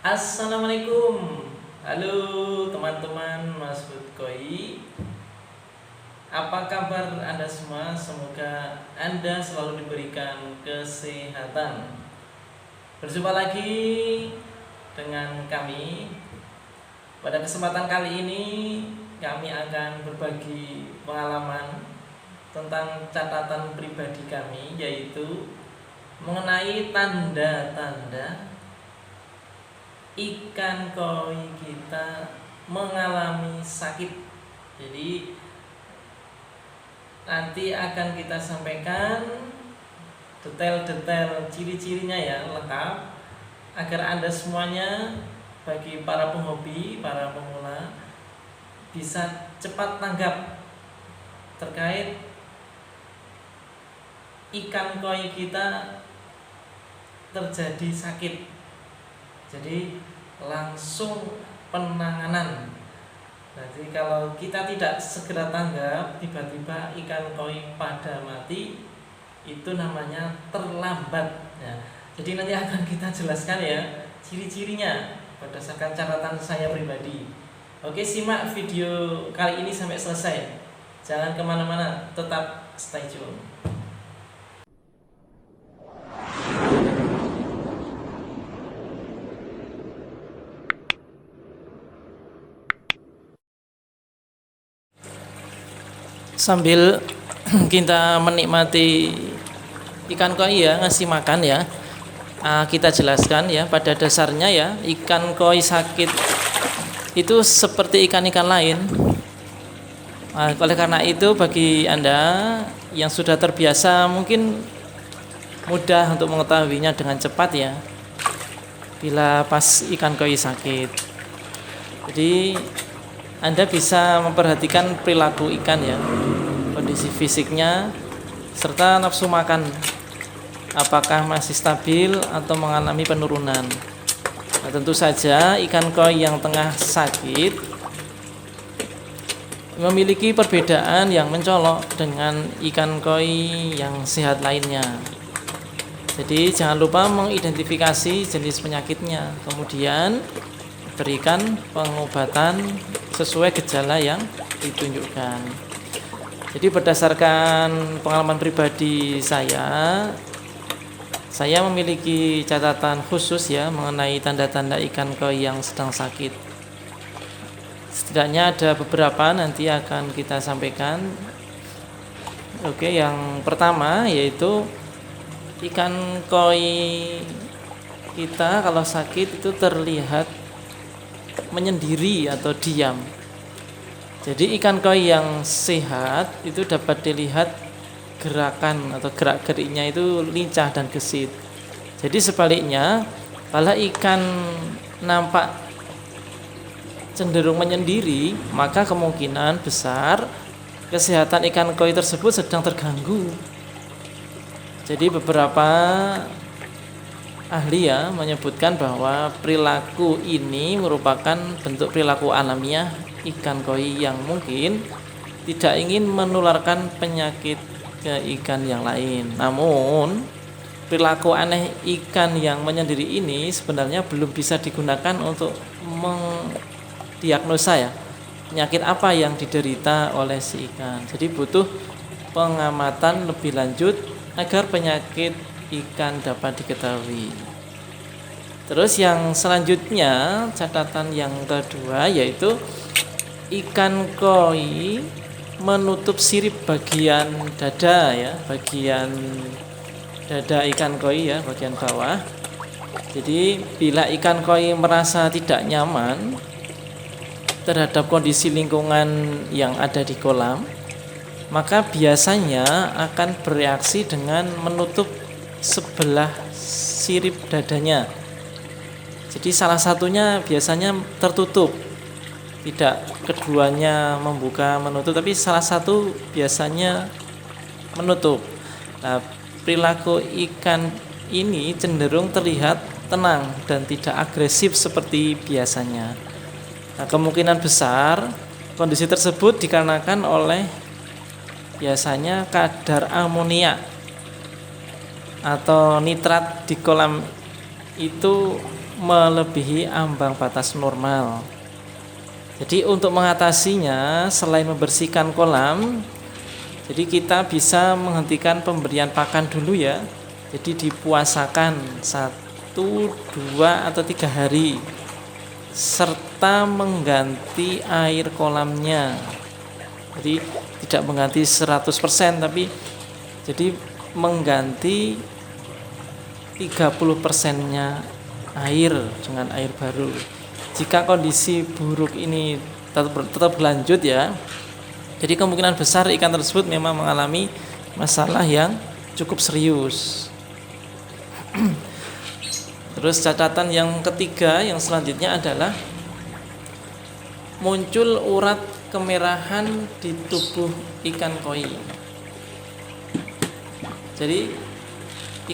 Assalamualaikum. Halo teman-teman Mas Koi. Apa kabar Anda semua? Semoga Anda selalu diberikan kesehatan. Berjumpa lagi dengan kami. Pada kesempatan kali ini kami akan berbagi pengalaman tentang catatan pribadi kami, yaitu mengenai tanda-tanda ikan koi kita mengalami sakit. Jadi nanti akan kita sampaikan detail-detail ciri-cirinya ya, lengkap, agar Anda semuanya, bagi para penghobi, para pemula, bisa cepat tanggap terkait ikan koi kita terjadi sakit. Jadi langsung penanganan. Jadi kalau kita tidak segera tanggap, tiba-tiba ikan koi pada mati, itu namanya terlambat ya. Jadi nanti akan kita jelaskan ya ciri-cirinya berdasarkan catatan saya pribadi. Oke, simak video kali ini sampai selesai. Jangan kemana-mana, tetap stay tune. Sambil kita menikmati ikan koi ya, ngasih makan ya, kita jelaskan ya, pada dasarnya ya, ikan koi sakit itu seperti ikan-ikan lain. Oleh karena itu bagi Anda yang sudah terbiasa mungkin mudah untuk mengetahuinya dengan cepat ya, bila pas ikan koi sakit. Jadi Anda bisa memperhatikan perilaku ikan ya, kondisi fisiknya, serta nafsu makan, apakah masih stabil atau mengalami penurunan. Nah, tentu saja ikan koi yang tengah sakit memiliki perbedaan yang mencolok dengan ikan koi yang sehat lainnya. Jadi jangan lupa mengidentifikasi jenis penyakitnya, kemudian berikan pengobatan sesuai gejala yang ditunjukkan. Jadi berdasarkan pengalaman pribadi saya memiliki catatan khusus ya mengenai tanda-tanda ikan koi yang sedang sakit. Setidaknya ada beberapa, nanti akan kita sampaikan. Oke, yang pertama yaitu ikan koi kita kalau sakit itu terlihat menyendiri atau diam. Jadi ikan koi yang sehat itu dapat dilihat gerakan atau gerak-geriknya itu lincah dan gesit. Jadi sebaliknya, kalau ikan nampak cenderung menyendiri, maka kemungkinan besar kesehatan ikan koi tersebut sedang terganggu. Jadi beberapa ahli ya menyebutkan bahwa perilaku ini merupakan bentuk perilaku alamiah ikan koi yang mungkin tidak ingin menularkan penyakit ke ikan yang lain. Namun perilaku aneh ikan yang menyendiri ini sebenarnya belum bisa digunakan untuk mendiagnosa ya penyakit apa yang diderita oleh si ikan. Jadi butuh pengamatan lebih lanjut agar penyakit ikan dapat diketahui. Terus yang selanjutnya, catatan yang kedua yaitu ikan koi menutup sirip bagian dada ya, bagian dada ikan koi ya, bagian bawah. Jadi bila ikan koi merasa tidak nyaman terhadap kondisi lingkungan yang ada di kolam, maka biasanya akan bereaksi dengan menutup sebelah sirip dadanya. Jadi salah satunya biasanya tertutup, tidak keduanya membuka menutup, tapi salah satu biasanya menutup. Nah, perilaku ikan ini cenderung terlihat tenang dan tidak agresif seperti biasanya. Nah, kemungkinan besar kondisi tersebut dikarenakan oleh biasanya kadar amonia atau nitrat di kolam itu melebihi ambang batas normal. Jadi untuk mengatasinya, selain membersihkan kolam, jadi kita bisa menghentikan pemberian pakan dulu ya. Jadi dipuasakan 1, 2, atau 3 hari, serta mengganti air kolamnya. Jadi tidak mengganti 100%, tapi jadi mengganti 30%-nya air dengan air baru. Jika kondisi buruk ini tetap berlanjut ya, jadi kemungkinan besar ikan tersebut memang mengalami masalah yang cukup serius. Terus catatan yang ketiga yang selanjutnya adalah muncul urat kemerahan di tubuh ikan koi. Jadi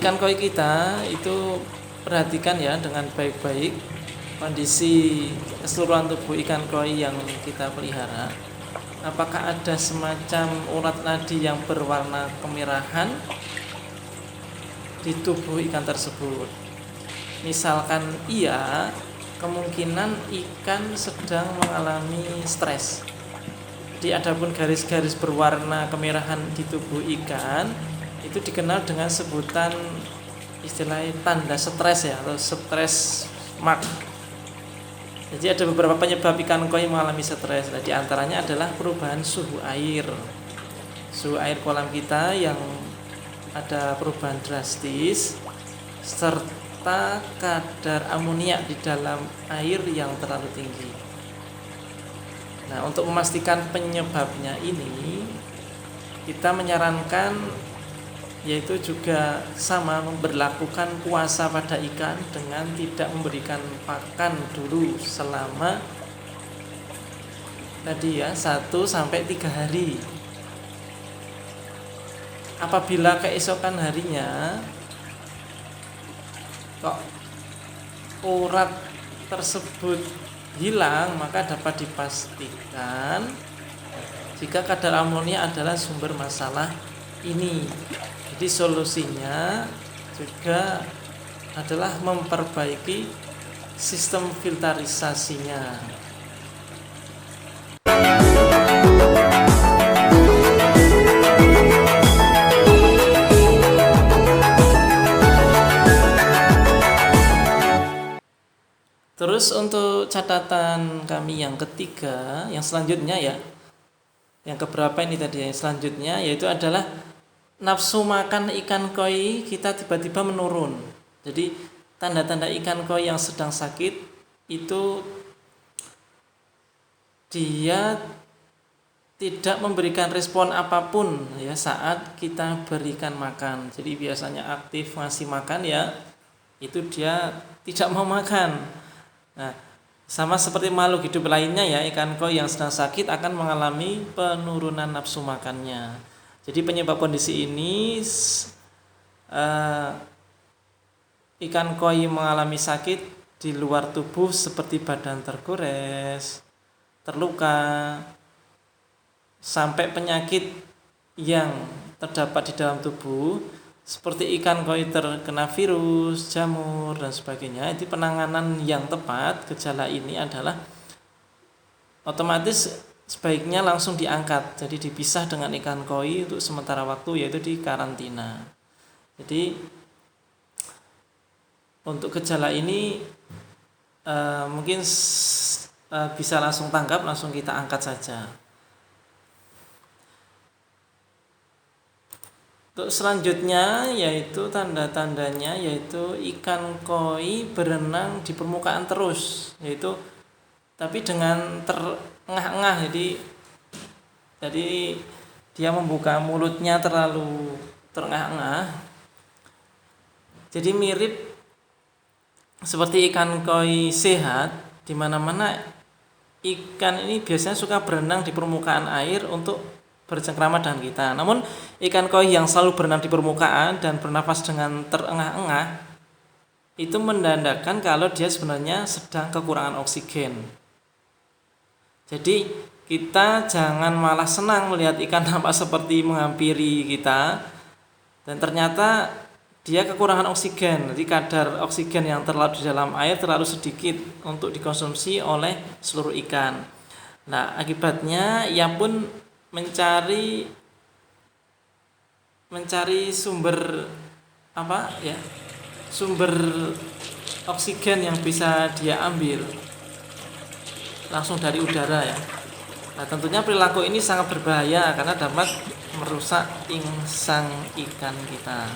ikan koi kita itu perhatikan ya dengan baik-baik kondisi keseluruhan tubuh ikan koi yang kita pelihara. Apakah ada semacam urat nadi yang berwarna kemerahan di tubuh ikan tersebut? Misalkan iya, kemungkinan ikan sedang mengalami stres. Jadi adapun garis-garis berwarna kemerahan di tubuh ikan itu dikenal dengan sebutan istilahnya tanda stres ya, atau stres mark. Jadi ada beberapa penyebab ikan koi mengalami stres. Nah, di antaranya adalah perubahan suhu air. Suhu air kolam kita yang ada perubahan drastis, serta kadar amoniak di dalam air yang terlalu tinggi. Nah, untuk memastikan penyebabnya ini, kita menyarankan yaitu juga sama memberlakukan puasa pada ikan dengan tidak memberikan pakan dulu selama tadi ya 1-3 hari. Apabila keesokan harinya kok urat tersebut hilang, maka dapat dipastikan jika kadar amonia adalah sumber masalah ini. Jadi solusinya juga adalah memperbaiki sistem filterisasinya. Terus untuk catatan kami yang ketiga, yang selanjutnya ya, yang keberapa ini tadi, yang selanjutnya yaitu adalah nafsu makan ikan koi kita tiba-tiba menurun. Jadi tanda-tanda ikan koi yang sedang sakit itu dia tidak memberikan respon apapun ya saat kita berikan makan. Jadi biasanya aktif ngasih makan ya, itu dia tidak mau makan. Nah, sama seperti makhluk hidup lainnya ya, ikan koi yang sedang sakit akan mengalami penurunan nafsu makannya. Jadi penyebab kondisi ini ikan koi mengalami sakit di luar tubuh seperti badan tergores, terluka, sampai penyakit yang terdapat di dalam tubuh seperti ikan koi terkena virus, jamur dan sebagainya. Itu penanganan yang tepat gejala ini adalah otomatis sebaiknya langsung diangkat, jadi dipisah dengan ikan koi untuk sementara waktu, yaitu di karantina. Jadi untuk gejala ini mungkin bisa langsung tanggap, langsung kita angkat saja. Untuk selanjutnya yaitu tanda-tandanya yaitu ikan koi berenang di permukaan terus, yaitu tapi dengan terengah-engah. Jadi dia membuka mulutnya terlalu terengah-engah. Jadi mirip seperti ikan koi sehat, di mana-mana ikan ini biasanya suka berenang di permukaan air untuk bercengkrama dengan kita. Namun ikan koi yang selalu berenang di permukaan dan bernafas dengan terengah-engah itu menandakan kalau dia sebenarnya sedang kekurangan oksigen. Jadi kita jangan malah senang melihat ikan nampak seperti menghampiri kita dan ternyata dia kekurangan oksigen. Jadi kadar oksigen yang terlarut di dalam air terlalu sedikit untuk dikonsumsi oleh seluruh ikan. Nah, akibatnya ia pun mencari sumber sumber oksigen yang bisa dia ambil langsung dari udara ya. Nah, tentunya perilaku ini sangat berbahaya karena dapat merusak insang ikan kita.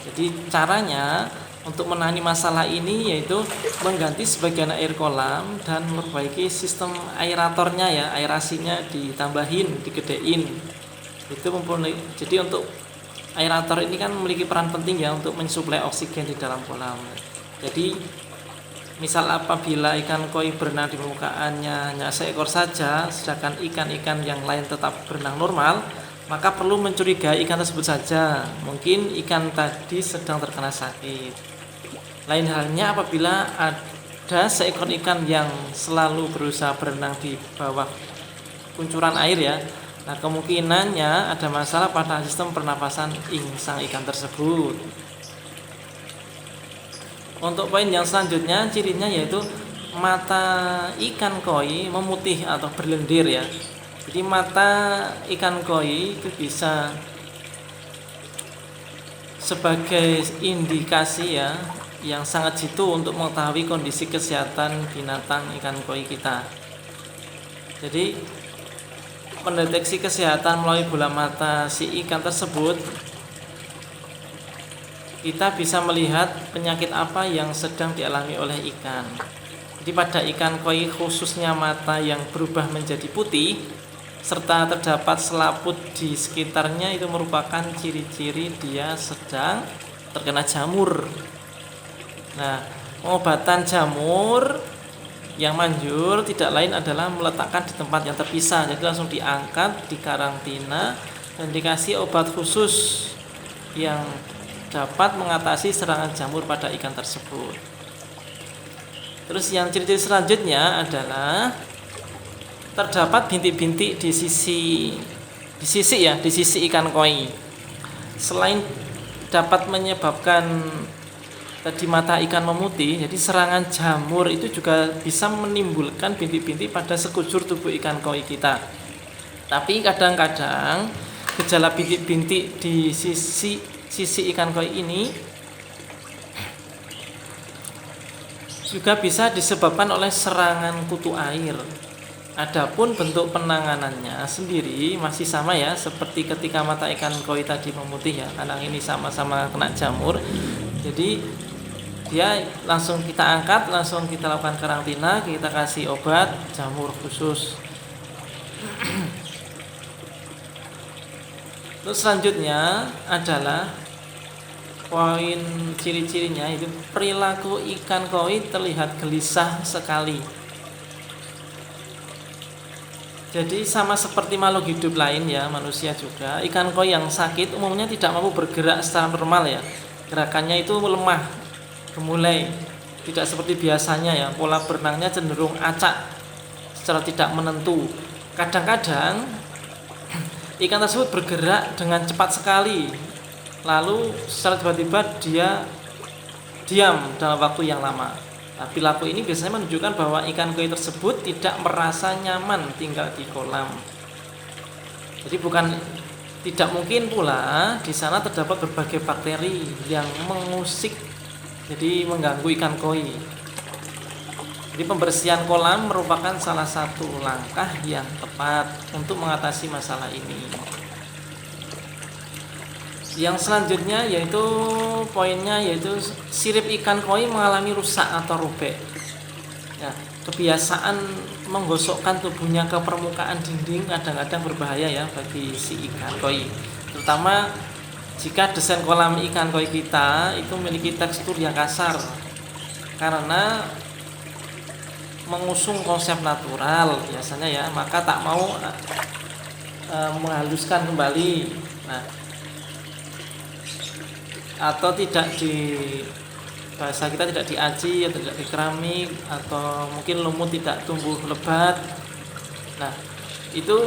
Jadi caranya untuk menangani masalah ini yaitu mengganti sebagian air kolam dan memperbaiki sistem aeratornya ya, aerasinya ditambahin, digedein. Itu mempunyai. Jadi untuk aerator ini kan memiliki peran penting ya untuk mensuplai oksigen di dalam kolam. Jadi misal apabila ikan koi berenang di permukaannya hanya seekor saja, sedangkan ikan-ikan yang lain tetap berenang normal, maka perlu mencurigai ikan tersebut saja. Mungkin ikan tadi sedang terkena sakit. Lain halnya apabila ada seekor ikan yang selalu berusaha berenang di bawah kuncuran air ya. Nah, kemungkinannya ada masalah pada sistem pernapasan insang ikan tersebut. Untuk poin yang selanjutnya, cirinya yaitu mata ikan koi memutih atau berlendir ya. Jadi mata ikan koi itu bisa sebagai indikasi ya yang sangat jitu untuk mengetahui kondisi kesehatan binatang ikan koi kita. Jadi mendeteksi kesehatan melalui bola mata si ikan tersebut, kita bisa melihat penyakit apa yang sedang dialami oleh ikan. Jadi pada ikan koi khususnya mata yang berubah menjadi putih serta terdapat selaput di sekitarnya itu merupakan ciri-ciri dia sedang terkena jamur. Nah, pengobatan jamur yang manjur tidak lain adalah meletakkan di tempat yang terpisah. Jadi langsung diangkat, dikarantina dan dikasih obat khusus yang dapat mengatasi serangan jamur pada ikan tersebut. Terus yang ciri-ciri selanjutnya adalah terdapat bintik-bintik di sisi ikan koi. Selain dapat menyebabkan tadi mata ikan memutih, jadi serangan jamur itu juga bisa menimbulkan bintik-bintik pada sekujur tubuh ikan koi kita. Tapi kadang-kadang gejala bintik-bintik di sisi ikan koi ini juga bisa disebabkan oleh serangan kutu air. Adapun bentuk penanganannya sendiri masih sama ya, seperti ketika mata ikan koi tadi memutih ya, karena ini sama-sama kena jamur. Jadi dia langsung kita angkat, langsung kita lakukan karantina, kita kasih obat jamur khusus. Terus selanjutnya adalah poin ciri-cirinya itu perilaku ikan koi terlihat gelisah sekali. Jadi sama seperti makhluk hidup lain ya, manusia juga, ikan koi yang sakit umumnya tidak mampu bergerak secara normal ya. Gerakannya itu lemah, gemulai, tidak seperti biasanya ya. Pola berenangnya cenderung acak, secara tidak menentu. Kadang-kadang ikan tersebut bergerak dengan cepat sekali, lalu secara tiba-tiba dia diam dalam waktu yang lama. Tapi perilaku ini biasanya menunjukkan bahwa ikan koi tersebut tidak merasa nyaman tinggal di kolam. Jadi tidak mungkin pula di sana terdapat berbagai bakteri yang mengusik, jadi mengganggu ikan koi. Jadi pembersihan kolam merupakan salah satu langkah yang tepat untuk mengatasi masalah ini. Yang selanjutnya yaitu poinnya yaitu sirip ikan koi mengalami rusak atau robek. Ya, kebiasaan menggosokkan tubuhnya ke permukaan dinding kadang-kadang berbahaya ya bagi si ikan koi. Terutama jika desain kolam ikan koi kita itu memiliki tekstur yang kasar. Karena mengusung konsep natural biasanya ya, maka tak mau menghaluskan kembali. Nah, atau tidak di bahasa kita tidak diaci atau tidak di keramik, atau mungkin lumut tidak tumbuh lebat. Nah, itu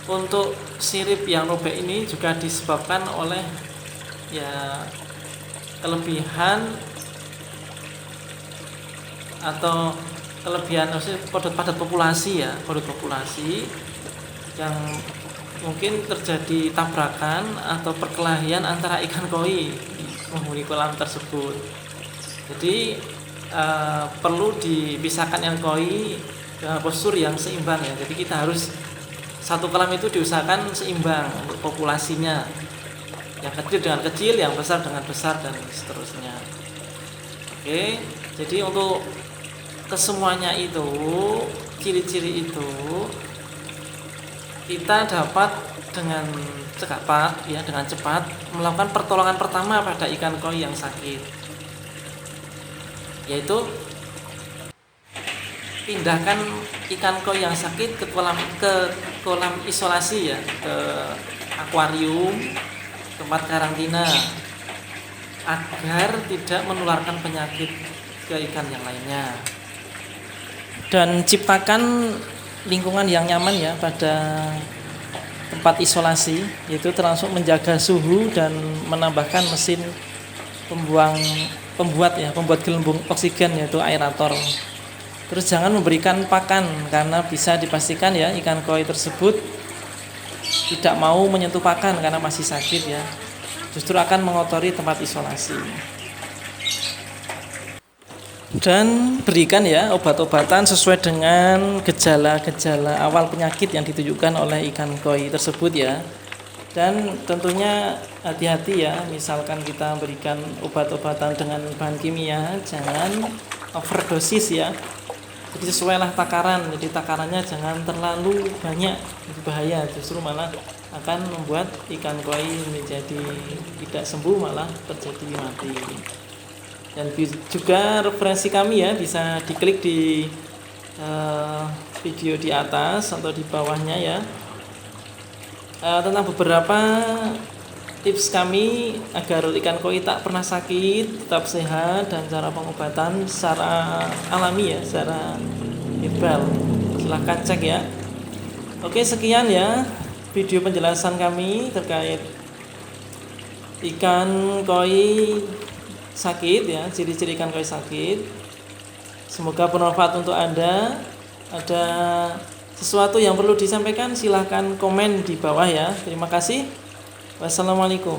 Untuk sirip yang robek ini juga disebabkan oleh ya kelebihan atau kelebihan padat populasi ya, padat populasi yang mungkin terjadi tabrakan atau perkelahian antara ikan koi di penghuni kolam tersebut. Jadi perlu dipisahkan ikan koi dengan postur yang seimbang ya. Jadi kita harus satu kolam itu diusahakan seimbang untuk populasinya. Yang kecil dengan kecil, yang besar dengan besar dan seterusnya. Oke, jadi untuk kesemuanya itu, ciri-ciri itu kita dapat dengan cepat ya, dengan cepat melakukan pertolongan pertama pada ikan koi yang sakit, yaitu pindahkan ikan koi yang sakit ke kolam isolasi ya, ke akuarium, tempat karantina, agar tidak menularkan penyakit ke ikan yang lainnya. Dan ciptakan lingkungan yang nyaman ya pada tempat isolasi, yaitu termasuk menjaga suhu dan menambahkan mesin pembuat gelembung oksigen, yaitu aerator. Terus jangan memberikan pakan karena bisa dipastikan ya ikan koi tersebut tidak mau menyentuh pakan karena masih sakit ya. Justru akan mengotori tempat isolasi. Dan berikan ya obat-obatan sesuai dengan gejala-gejala awal penyakit yang ditunjukkan oleh ikan koi tersebut ya. Dan tentunya hati-hati ya, misalkan kita berikan obat-obatan dengan bahan kimia, jangan overdosis ya. Jadi sesuailah takaran, jadi takarannya jangan terlalu banyak, itu bahaya, justru malah akan membuat ikan koi menjadi tidak sembuh, malah terjadi mati. Dan juga referensi kami ya bisa diklik di video di atas atau di bawahnya ya, tentang beberapa tips kami agar ikan koi tak pernah sakit, tetap sehat, dan cara pengobatan secara alami ya, secara herbal. Silahkan cek ya. Oke, sekian ya video penjelasan kami terkait ikan koi sakit ya, ciri-ciri ikan koi sakit. Semoga bermanfaat untuk Anda. Ada sesuatu yang perlu disampaikan, silahkan komen di bawah ya. Terima kasih. Wassalamualaikum.